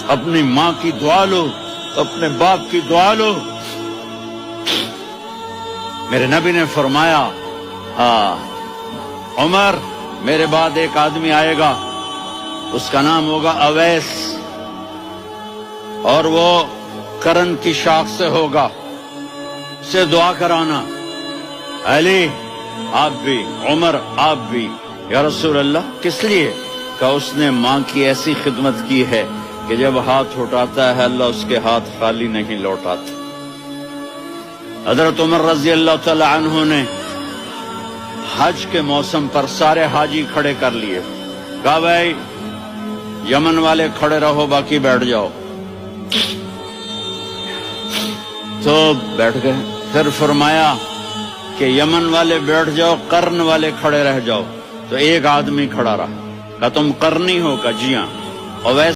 اپنی ماں کی دعا لو، اپنے باپ کی دعا لو۔ میرے نبی نے فرمایا عمر میرے بعد ایک آدمی آئے گا، اس کا نام ہوگا اویس، اور وہ کرن کی شاخ سے ہوگا، اسے دعا کرانا۔ علی آپ بھی، عمر آپ بھی۔ یا رسول اللہ کس لیے؟ کہ اس نے ماں کی ایسی خدمت کی ہے کہ جب ہاتھ اٹھاتا ہے اللہ اس کے ہاتھ خالی نہیں لوٹاتا۔ حضرت عمر رضی اللہ تعالی عنہ نے حج کے موسم پر سارے حاجی کھڑے کر لیے، کہا بھائی یمن والے کھڑے رہو، باقی بیٹھ جاؤ۔ تو بیٹھ گئے۔ پھر فرمایا کہ یمن والے بیٹھ جاؤ، قرن والے کھڑے رہ جاؤ۔ تو ایک آدمی کھڑا رہا، کہا تم قرنی ہو؟ کہا جی ہاں۔ اویس